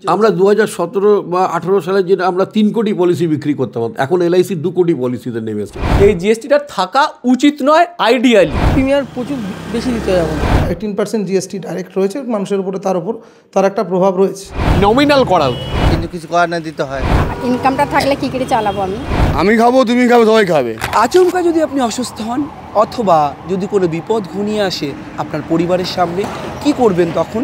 আমরা 2017 বা 18 সালের জন্য আমরা 3 কোটি পলিসি বিক্রি করতাম, এখন এলআইসি 2 কোটি পলিসিতে নেমেছে। এই জিএসটিটা থাকা উচিত নয় আইডিয়ালি। প্রিমিয়ার প্রচুর বেশি দিতে হবে। 18% জিএসটি ডাইরেক্ট রয়েছে মানুষের উপরে, তার একটা প্রভাব রয়েছে। নমিনাল করা উচিত, কিন্তু কিছু করার না, দিতে হয়। ইনকামটা থাকলে কি করে চালাবো? আমি খাবো, তুমি খাবে, সবাই খাবে। আচমকা যদি আপনি অসুস্থ হন অথবা যদি কোনো বিপদ ঘনিয়ে আসে আপনার পরিবারের সামনে, কি করবেন তখন?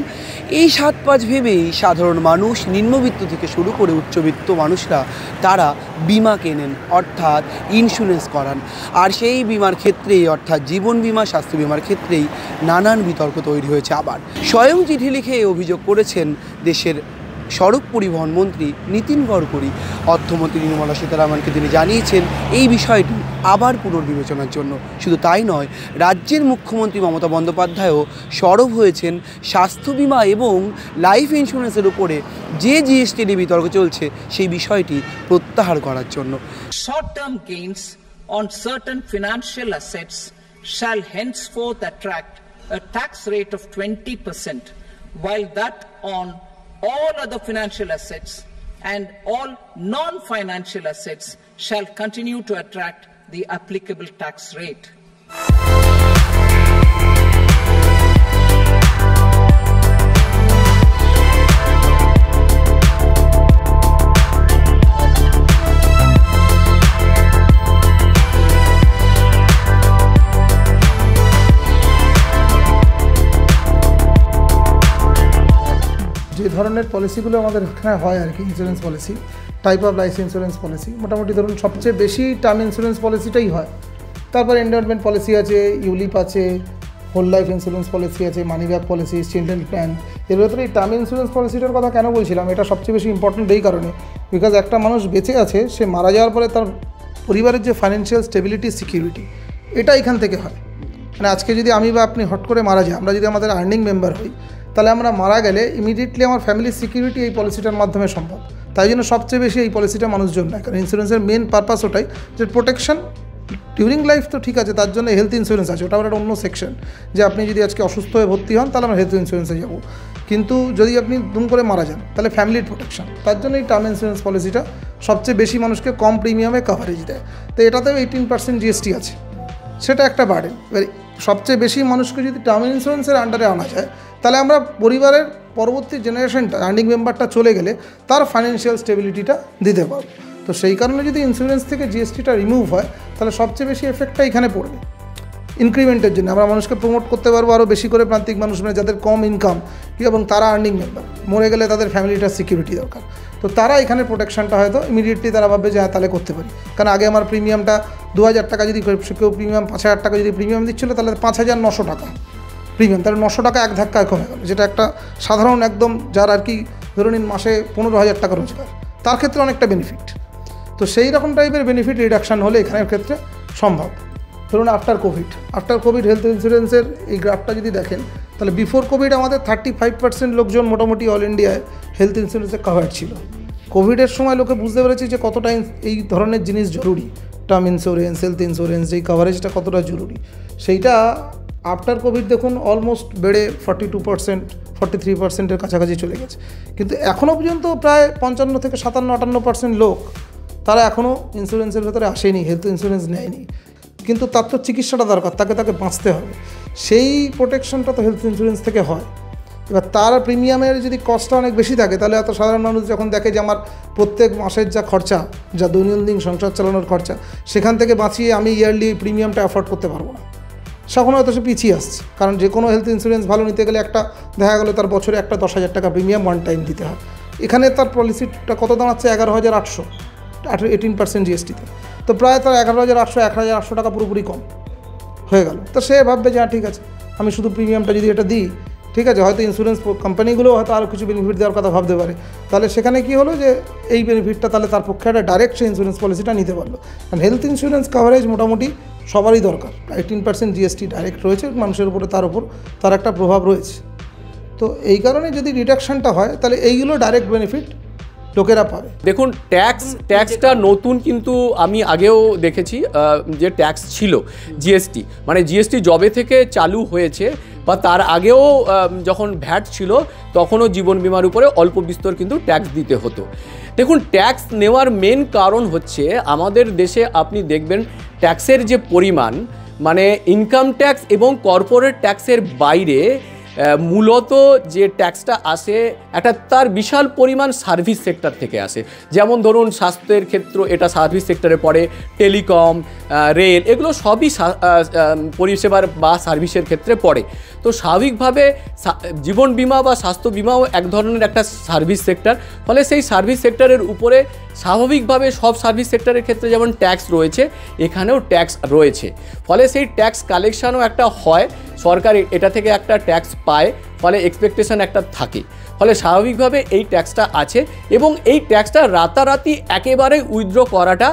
এই 7-5 ভেবেই সাধারণ মানুষ, নিম্নবিত্ত থেকে শুরু করে উচ্চবিত্ত মানুষরা তারা বিমা কেনেন, অর্থাৎ ইন্স্যুরেন্স করান। আর সেই বিমার ক্ষেত্রেই, অর্থাৎ জীবন বিমা, স্বাস্থ্য বিমার ক্ষেত্রেই নানান বিতর্ক তৈরি হয়েছে। আবার স্বয়ং চিঠি লিখে অভিযোগ করেছেন দেশের সড়ক পরিবহন মন্ত্রী নীতিন গডকরি। অর্থমন্ত্রী নির্মলা সীতারামনকে তিনি জানিয়েছেন এই বিষয়টি আবার পুনর্বিবেচনার জন্য। শুধু তাই নয়, রাজ্যের মুখ্যমন্ত্রী মমতা বন্দ্যোপাধ্যায়ও সরব হয়েছেন স্বাস্থ্য বিমা এবং লাইফ ইন্স্যুরেন্সের উপরে যে জিএসটি নিয়ে বিতর্ক চলছে সেই বিষয়টি প্রত্যাহার করার জন্য। Short-term gains on certain financial assets shall henceforth attract a tax rate of 20%, while that on all other financial assets and all non-financial assets shall continue to attract the applicable tax rate. যে ধরনের পলিসিগুলো আমাদের এখানে হয় আর কি, insurance policy, type of life insurance policy, মোটামুটি ধরুন সবচেয়ে বেশি টার্ম ইন্স্যুরেন্স পলিসিটাই হয়। তারপর এন্ডাউমেন্ট পলিসি আছে, ইউলিপ আছে, হোল লাইফ ইন্স্যুরেন্স পলিসি আছে, money back policy, children plan. এর ভেতরে এই টার্ম ইন্স্যুরেন্স পলিসিটার কথা কেন বলছিলাম, এটা সবচেয়ে বেশি ইম্পর্টেন্ট এই কারণে, বিকজ একটা মানুষ বেঁচে আছে, সে মারা যাওয়ার পরে তার পরিবারের যে ফাইন্যান্সিয়াল স্টেবিলিটি, সিকিউরিটি, এটা এখান থেকে হয়। মানে আজকে যদি আমি বা আপনি হট করে মারা যাই, আমরা যদি আমাদের আর্নিং মেম্বার হই, তাহলে আমরা মারা গেলে ইমিডিয়েটলি আমার ফ্যামিলির সিকিউরিটি এই পলিসিটার মাধ্যমে সম্ভব। তাই জন্য সবচেয়ে বেশি এই পলিসিটা মানুষজন নেয়, কারণ ইন্স্যুরেন্সের মেন পারপাস ওটাই যে প্রোটেকশন ডিউরিং লাইফ। তো ঠিক আছে, তার জন্য হেলথ ইন্স্যুরেন্স আছে, ওটা একটা অন্য সেকশন, যে আপনি যদি আজকে অসুস্থ হয়ে ভর্তি হন তাহলে আমরা হেলথ ইন্স্যুরেন্সে যাবো। কিন্তু যদি আপনি দুম করে মারা যান তাহলে ফ্যামিলির প্রোটেকশন, তার জন্য এই টার্ম ইন্স্যুরেন্স পলিসিটা সবচেয়ে বেশি মানুষকে কম প্রিমিয়ামে কভারেজ দেয়। তো এটাতেও 18% জিএসটি আছে, সেটা একটা বার্ডেন। এবার সবচেয়ে বেশি মানুষকে যদি টার্ম ইন্স্যুরেন্সের আন্ডারে আনা যায়, তাহলে আমরা পরিবারের পরবর্তী জেনারেশনটা, আর্নিং মেম্বারটা চলে গেলে তার ফাইন্যান্সিয়াল স্টেবিলিটিটা দিতে পারব। তো সেই কারণে যদি ইন্স্যুরেন্স থেকে জিএসটিটা রিমুভ হয়, তাহলে সবচেয়ে বেশি এফেক্টটা এখানে পড়বে। ইনক্রিমেন্টের জন্য আমরা মানুষকে প্রমোট করতে পারবো আরও বেশি করে, প্রান্তিক মানুষ মানে যাদের কম ইনকাম এবং তারা আর্নিং মেম্বার, মরে গেলে তাদের ফ্যামিলিটার সিকিউরিটি দরকার। তো তারা এখানে প্রোটেকশনটা হয়তো ইমিডিয়েটলি তারা ভাববে যে হ্যাঁ তাহলে করতে পারি। কারণ আগে আমার প্রিমিয়ামটা 2000 টাকা, যদি কেউ প্রিমিয়াম 5000 টাকা যদি প্রিমিয়াম দিচ্ছিলো, তাহলে 5900 টাকা প্রিমিয়াম, তাহলে 900 টাকা এক ধাক্কায় কমে গেল, যেটা একটা সাধারণ একদম যার আর কি ধরুন মাসে 15,000 টাকা রোজগার, তার ক্ষেত্রে অনেকটা বেনিফিট। তো সেই রকম টাইপের বেনিফিট রিডাকশান হলে এখানের ক্ষেত্রে সম্ভব। ধরুন আফটার কোভিড হেলথ ইন্স্যুরেন্সের এই গ্রাফটা যদি দেখেন, তাহলে বিফোর কোভিড আমাদের 35% লোকজন মোটামুটি অল ইন্ডিয়ায় হেলথ ইন্স্যুরেন্সে কাভার ছিল। কোভিডের সময় লোকে বুঝতে পেরেছে যে কতটা এই ধরনের জিনিস জরুরি, টার্ম ইন্স্যুরেন্স, হেলথ ইন্স্যুরেন্স, এই কাভারেজটা কতটা জরুরি। সেইটা আফটার কোভিড দেখুন অলমোস্ট বেড়ে 42%, 43%-এর কাছাকাছি চলে গেছে। কিন্তু এখনও পর্যন্ত প্রায় 55 থেকে 57-58% লোক তারা এখনও ইন্স্যুরেন্সের ভেতরে আসেনি, হেলথ ইন্স্যুরেন্স নেয়নি। কিন্তু তার তো চিকিৎসাটা দরকার, তাকে বাঁচতে হবে, সেই প্রোটেকশনটা তো হেলথ ইন্স্যুরেন্স থেকে হয়। এবার তার প্রিমিয়ামের যদি কস্টটা অনেক বেশি থাকে, তাহলে এত সাধারণ মানুষ যখন দেখে যে আমার প্রত্যেক মাসের যা খরচা, যা দৈনন্দিন সংসার চালানোর খরচা, সেখান থেকে বাঁচিয়ে আমি ইয়ারলি প্রিমিয়ামটা অ্যাফোর্ড করতে পারবো না, তখন হয়তো সে পিছিয়ে আসছে। কারণ যে কোনো হেলথ ইন্স্যুরেন্স ভালো নিতে গেলে একটা দেখা গেলো তার বছরে একটা 10,000 টাকা প্রিমিয়াম ওয়ান টাইম দিতে হয়। এখানে তার পলিসিটা কত দাঁড়াচ্ছে? 11,800, 18% জিএসটিতে। তো প্রায় তার 11,800, 1,800 টাকা পুরোপুরি কম হয়ে গেল। তো সে ভাববে যে হ্যাঁ ঠিক আছে, আমি শুধু প্রিমিয়ামটা যদি এটা দিই, ঠিক আছে, হয়তো ইন্স্যুরেন্স কোম্পানিগুলোও হয়তো আরও কিছু বেনিফিট দেওয়ার কথা ভাবতে পারে। তাহলে সেখানে কী হলো যে এই বেনিফিটটা তাহলে তার পক্ষে একটা ডাইরেক্ট সে ইন্স্যুরেন্স পলিসিটা নিতে পারলো। কারণ হেলথ ইন্স্যুরেন্স কাভারেজ মোটামুটি সবারই দরকার। 18% জিএসটি ডাইরেক্ট রয়েছে মানুষের উপরে, তার একটা প্রভাব রয়েছে। তো এই কারণে যদি রিডাকশানটা হয়, তাহলে এইগুলো ডাইরেক্ট বেনিফিট লোকেরা পাবে। দেখুন ট্যাক্সটা নতুন, কিন্তু আমি আগেও দেখেছি যে ট্যাক্স ছিল জিএসটি, মানে জিএসটি জবে থেকে চালু হয়েছে বা তার আগেও যখন ভ্যাট ছিল তখনও জীবন বিমার উপরে অল্প বিস্তর কিন্তু ট্যাক্স দিতে হতো। দেখুন, ট্যাক্স নেওয়ার মেন কারণ হচ্ছে আমাদের দেশে আপনি দেখবেন ট্যাক্সের যে পরিমাণ, মানে ইনকাম ট্যাক্স এবং কর্পোরেট ট্যাক্সের বাইরে মূলত যে ট্যাক্সটা আসে একটা তার বিশাল পরিমাণ সার্ভিস সেক্টর থেকে আসে। যেমন ধরুন স্বাস্থ্যের ক্ষেত্র, এটা সার্ভিস সেক্টরে পড়ে, টেলিকম, রেল, এগুলো সবই পরিষেবার বা সার্ভিসের ক্ষেত্রে পড়ে। তো স্বাভাবিকভাবে জীবন বিমা বা স্বাস্থ্য বিমাও এক ধরনের একটা সার্ভিস সেক্টর, ফলে সেই সার্ভিস সেক্টরের উপরে স্বাভাবিকভাবে সব সার্ভিস সেক্টরের ক্ষেত্রে যেমন ট্যাক্স রয়েছে এখানেও ট্যাক্স রয়েছে, ফলে সেই ট্যাক্স কালেকশানও একটা হয়, সরকার এটা থেকে একটা ট্যাক্স পায়, ফলে এক্সপেকটেশন একটা থাকে, ফলে স্বাভাবিকভাবে এই ট্যাক্সটা আছে। এবং এই ট্যাক্সটা রাতারাতি একেবারে উইথড্র করাটা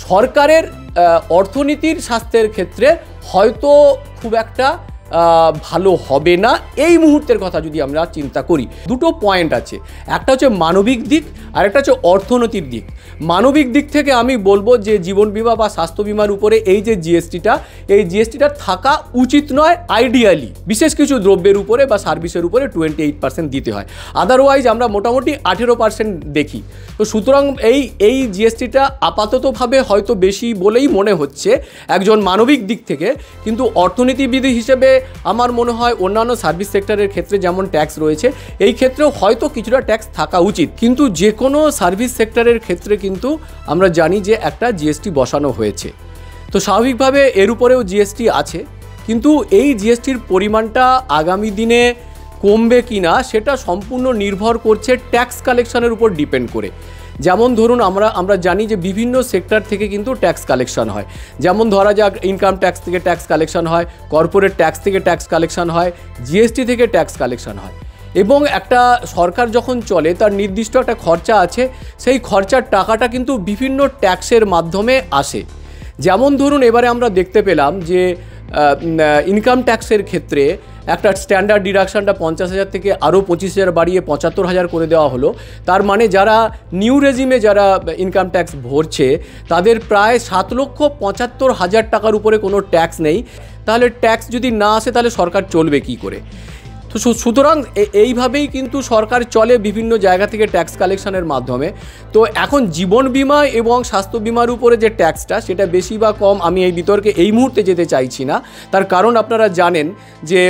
সরকারের অর্থনীতির স্বাস্থ্যের ক্ষেত্রে হয়তো খুব একটা ভালো হবে না এই মুহূর্তের কথা যদি আমরা চিন্তা করি। দুটো পয়েন্ট আছে, একটা হচ্ছে মানবিক দিক আর একটা হচ্ছে অর্থনৈতিক দিক। মানবিক দিক থেকে আমি বলবো যে জীবন বিমা বা স্বাস্থ্য বিমার উপরে এই যে জিএসটিটা, এই জিএসটিটা থাকা উচিত নয় আইডিয়ালি, বিশেষ কিছু দ্রব্যের উপরে বা সার্ভিসের উপরে 28% দিতে হয়, আদারওয়াইজ আমরা মোটামুটি 18% দেখি। তো সুতরাং এই জিএসটিটা আপাততভাবে হয়তো বেশি বলেই মনে হচ্ছে একজন মানবিক দিক থেকে, কিন্তু অর্থনীতিবিদ হিসেবে আমার মনে হয় অন্যান্য সার্ভিস সেক্টরের ক্ষেত্রে যেমন ট্যাক্স রয়েছে এই ক্ষেত্রেও হয়তো কিছুটা ট্যাক্স থাকা উচিত। কিন্তু যে কোনো সার্ভিস সেক্টরের ক্ষেত্রে কিন্তু আমরা জানি যে একটা জিএসটি বসানো হয়েছে, তো স্বাভাবিকভাবে এর উপরেও জিএসটি আছে, কিন্তু এই জিএসটির পরিমাণটা আগামী দিনে কমবে কি না সেটা সম্পূর্ণ নির্ভর করছে ট্যাক্স কালেকশনের উপর ডিপেন্ড করে। যেমন ধরুন আমরা জানি যে বিভিন্ন সেক্টর থেকে কিন্তু ট্যাক্স কালেকশন হয়, যেমন ধরা যাক ইনকাম ট্যাক্স থেকে ট্যাক্স কালেকশন হয়, কর্পোরেট ট্যাক্স থেকে ট্যাক্স কালেকশন হয়, জিএসটি থেকে ট্যাক্স কালেকশন হয়। এবং একটা সরকার যখন চলে তার নির্দিষ্ট একটা খরচা আছে, সেই খরচার টাকাটা কিন্তু বিভিন্ন ট্যাক্সের মাধ্যমে আসে। যেমন ধরুন এবারে আমরা দেখতে পেলাম যে ইনকাম ট্যাক্সের ক্ষেত্রে একটা স্ট্যান্ডার্ড ডিডাকশানটা 50,000 থেকে আরও 25,000 বাড়িয়ে 75,000 করে দেওয়া হলো। তার মানে যারা নিউ রেজিমে যারা ইনকাম ট্যাক্স ভরছে তাদের প্রায় 7,75,000 টাকার উপরে কোনো ট্যাক্স নেই। তাহলে ট্যাক্স যদি না আসে তাহলে সরকার চলবে কি করে? তো সুতরাং এইভাবেই কিন্তু সরকার চলে বিভিন্ন জায়গা থেকে ট্যাক্স কালেকশনের মাধ্যমে। তো এখন জীবন বিমা এবং স্বাস্থ্য বিমার উপরে যে ট্যাক্সটা সেটা বেশি বা কম আমি এই বিতর্কে এই মুহূর্তে যেতে চাইছি না। তার কারণ আপনারা জানেন যে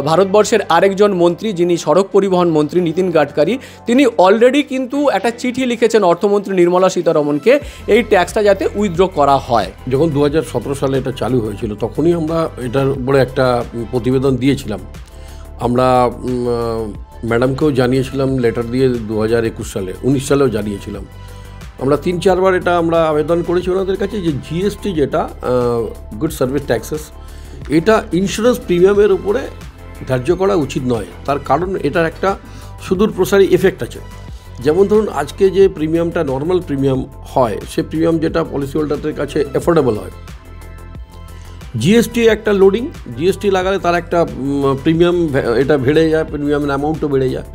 ভারতবর্ষের আরেকজন মন্ত্রী যিনি সড়ক পরিবহন মন্ত্রী নীতিন গাডকারি, তিনি অলরেডি কিন্তু একটা চিঠি লিখেছেন অর্থমন্ত্রী নির্মলা সীতারমণকে এই ট্যাক্সটা যাতে উইথড্র করা হয়। যখন 2017 সালে এটা চালু হয়েছিল তখনই আমরা এটার উপরে একটা প্রতিবেদন দিয়েছিলাম। আমরা ম্যাডামকেও জানিয়েছিলাম লেটার দিয়ে 2021 সালে, 19 সালেও জানিয়েছিলাম। আমরা 3-4 বার এটা আমরা আবেদন করেছি ওনাদের কাছে যে জিএসটি যেটা গুড সার্ভিস ট্যাক্সেস, এটা ইন্স্যুরেন্স প্রিমিয়ামের উপরে ধার্য করা উচিত নয়। তার কারণ এটার একটা সুদূর প্রসারী এফেক্ট আছে। যেমন ধরুন আজকে যে প্রিমিয়ামটা নর্মাল প্রিমিয়াম হয়, সে প্রিমিয়াম যেটা পলিসি হোল্ডারদের কাছে অ্যাফোর্ডেবল হয়, জিএসটি একটা লোডিং, জিএসটি লাগালে তার একটা প্রিমিয়াম এটা বেড়ে যায়, প্রিমিয়ামের অ্যামাউন্টও বেড়ে যায়।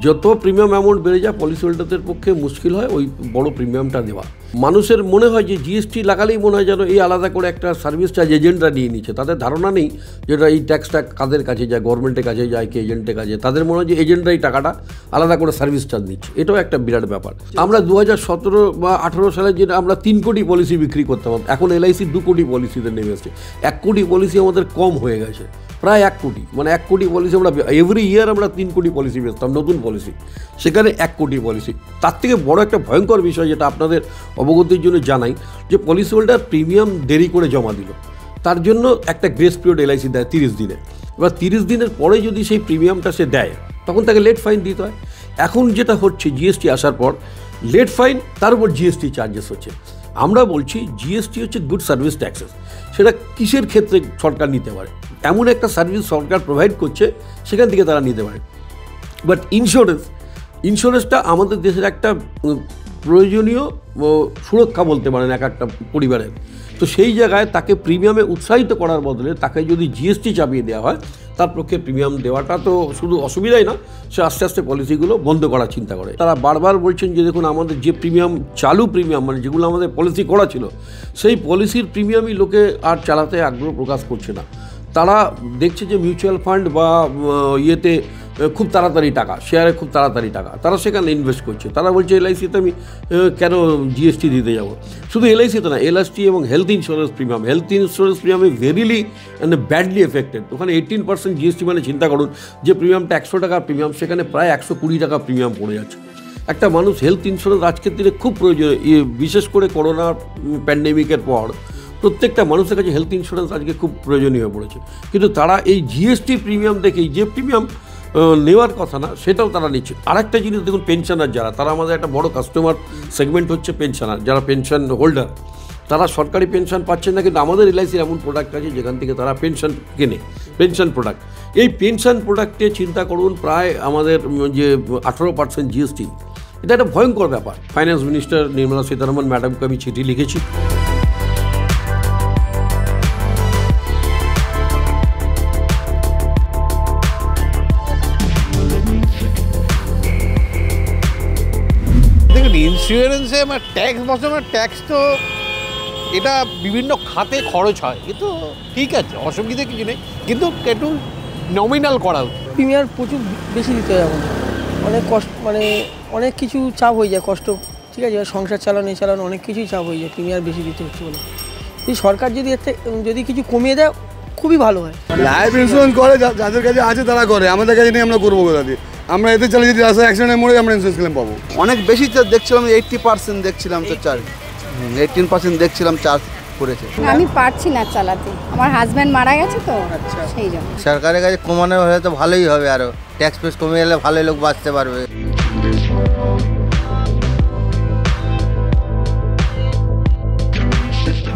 যত প্রিমিয়াম অ্যামাউন্ট বেড়ে যায় পলিসি হোল্ডারদের পক্ষে মুশকিল হয় ওই বড় প্রিমিয়ামটা দেওয়া। মানুষের মনে হয় যে জিএসটি লাগালেই মনে হয় যেন এই আলাদা করে একটা সার্ভিস চার্জ এজেন্টরা নিয়ে নিচ্ছে। তাদের ধারণা নেই যেটা এই ট্যাক্সটা কাদের কাছে যায়, গভর্নমেন্টের কাছে যায় কি এজেন্টের কাছে। তাদের মনে হয় যে এজেন্টরা এই টাকাটা আলাদা করে সার্ভিস চার্জ নিচ্ছে। এটাও একটা বিরাট ব্যাপার। আমরা 2017 বা 18 সালে যেটা আমরা 3 কোটি পলিসি বিক্রি করতাম, এখন এলআইসি 2 কোটি পলিসিতে নেমে এসছে। 1 কোটি পলিসি আমাদের কম হয়ে গেছে, প্রায় 1 কোটি, মানে 1 কোটি পলিসি আমরা এভরি ইয়ার আমরা 3 কোটি পলিসি বেচতাম, নতুন পলিসি, সেখানে 1 কোটি পলিসি। তার থেকে বড় একটা ভয়ঙ্কর বিষয় যেটা আপনাদের অবগতির জন্য জানাই, যে পলিসি হোল্ডার প্রিমিয়াম দেরি করে জমা দিল, তার জন্য একটা গ্রেস পিরিয়ড এলআইসি দেয় 30 দিনে। এবার 30 দিনের পরে যদি সেই প্রিমিয়ামটা সে দেয় তখন তাকে লেট ফাইন দিতে হয়। এখন যেটা হচ্ছে জিএসটি আসার পর লেট ফাইন, তার উপর জিএসটি চার্জেস হচ্ছে। আমরা বলছি জিএসটি হচ্ছে গুড সার্ভিস ট্যাক্সেস। সেটা কিসের ক্ষেত্রে সরকার নিতে পারে? এমন একটা সার্ভিস সরকার প্রোভাইড করছে সেখান থেকে তারা নিতে পারে। বাট ইন্স্যুরেন্সটা আমাদের দেশের একটা প্রয়োজনীয় সুরক্ষা বলতে পারেন এক একটা পরিবারের। তো সেই জায়গায় তাকে প্রিমিয়ামে উৎসাহিত করার বদলে তাকে যদি জিএসটি চাপিয়ে দেওয়া হয়, তার পক্ষে প্রিমিয়াম দেওয়াটা তো শুধু অসুবিধাই না, সে আস্তে আস্তে পলিসিগুলো বন্ধ করার চিন্তা করে। তারা বারবার বলছেন যে দেখুন আমাদের যে প্রিমিয়াম চালু প্রিমিয়াম, মানে যেগুলো আমাদের পলিসি করা ছিল, সেই পলিসির প্রিমিয়ামই লোকে আর চালাতে আগ্রহ প্রকাশ করছে না। তারা দেখছে যে মিউচুয়াল ফান্ড বা ইয়েতে খুব তাড়াতাড়ি টাকা, শেয়ারে খুব তাড়াতাড়ি টাকা, তারা সেখানে ইনভেস্ট করছে। তারা বলছে এলআইসিতে আমি কেন জিএসটি দিতে যাব। শুধু এলআইসিতে না, এলআইসি এবং হেলথ ইন্স্যুরেন্স প্রিমিয়ামে ভেরিলি অ্যান্ড ব্যাডলি এফেক্টেড। ওখানে 18% জিএসটি, মানে চিন্তা করুন যে প্রিমিয়ামটা 100 টাকার প্রিমিয়াম, সেখানে প্রায় 120 টাকা প্রিমিয়াম পড়ে যাচ্ছে। একটা মানুষ হেলথ ইন্স্যুরেন্স আজকের দিনে খুব প্রয়োজন, বিশেষ করে করোনা প্যান্ডেমিকের পর প্রত্যেকটা মানুষের কাছে হেলথ ইন্স্যুরেন্স আজকে খুব প্রয়োজনীয় হয়ে পড়েছে। কিন্তু তারা এই জিএসটি প্রিমিয়াম দেখেই, যে প্রিমিয়াম নেওয়ার কথা না সেটাও তারা নিচ্ছে। আরেকটা জিনিস দেখুন, পেনশনার যারা, তারা আমাদের একটা বড় কাস্টমার সেগমেন্ট হচ্ছে পেনশনার, যারা পেনশন হোল্ডার, তারা সরকারি পেনশন পাচ্ছেন না। কিন্তু আমাদের এলআইসির এমন প্রোডাক্ট আছে যেখান থেকে তারা পেনশন কেনে, পেনশন প্রোডাক্ট। এই পেনশন প্রোডাক্টে চিন্তা করুন প্রায় আমাদের যে 18% জিএসটি, এটা একটা ভয়ঙ্কর ব্যাপার। ফাইন্যান্স মিনিস্টার নির্মলা সীতারামন ম্যাডামকে আমি চিঠি লিখেছি। দেখুন, ইন্স্যুরেন্সে আমার ট্যাক্স বসানোর ট্যাক্স তো এটা বিভিন্ন খাতে খরচ হয়, কিন্তু ঠিক আছে, অসুবিধা কিছু নেই, কিন্তু একটু নমিনাল করা উচিত। প্রিমিয়ার প্রচুর বেশি দিতে হবে এখন, অনেক কষ্ট, মানে অনেক কিছু চাপ হয়ে যায়, কষ্ট, ঠিক আছে, সংসার চালানো অনেক কিছুই চাপ হয়ে যায়, প্রিমিয়ার বেশি দিতে হচ্ছে বলে। এই সরকার যদি কিছু কমিয়ে দেয় খুবই ভালো হয়। লাইফ ইন্স্যুরেন্স করে যাদের কাছে আছে তারা করে, আমাদের কাছে নেই, আমরা করবো কোথা দিয়ে? আমরা এতে চালিয়ে যদি রাস্তায় অ্যাক্সিডেন্টে মরে আমরা ইন্স্যুরেন্স ক্লেম পাবো। অনেক বেশি দেখছিলাম, 80% দেখছিলাম তো 18% দেখছিলাম চার্জ করেছে। আমি পারছি না চালাতে, আমার হাজব্যান্ড মারা গেছে তো, সেই জন্য। সরকারের কাছে কমানো হলে তো ভালোই হবে, আরও ট্যাক্স ফেক্স কমে গেলে ভালোই লোক বাঁচতে পারবে।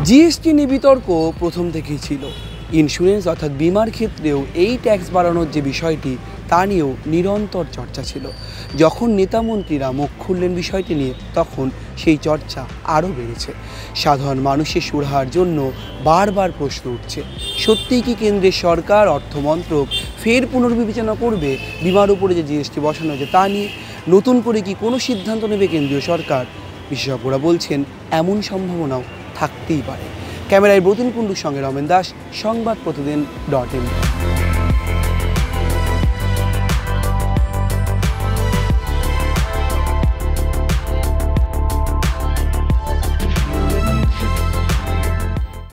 জিএসটি নিয়ে বিতর্ক প্রথম থেকেই ছিল। ইন্স্যুরেন্স অর্থাৎ বিমার ক্ষেত্রেও এই ট্যাক্স বাড়ানোর যে বিষয়টি, তা নিয়েও নিরন্তর চর্চা ছিল। যখন নেতামন্ত্রীরা মুখ খুললেন বিষয়টি নিয়ে, তখন সেই চর্চা আরও বেড়েছে। সাধারণ মানুষের সুরাহার জন্য বারবার প্রশ্ন উঠছে, সত্যিই কি কেন্দ্রের সরকার, অর্থমন্ত্রক ফের পুনর্বিবেচনা করবে বিমার উপরে যে জিএসটি বসানো হয়েছে তা নিয়ে? নতুন করে কি কোনো সিদ্ধান্ত নেবে কেন্দ্রীয় সরকার? বিশেষজ্ঞরা বলছেন এমন সম্ভাবনাও থাকতেই পারে। ক্যামেরায় ব্রতিন কুণ্ডুর সঙ্গে রমেন দাস, সংবাদ প্রতিদিন .in।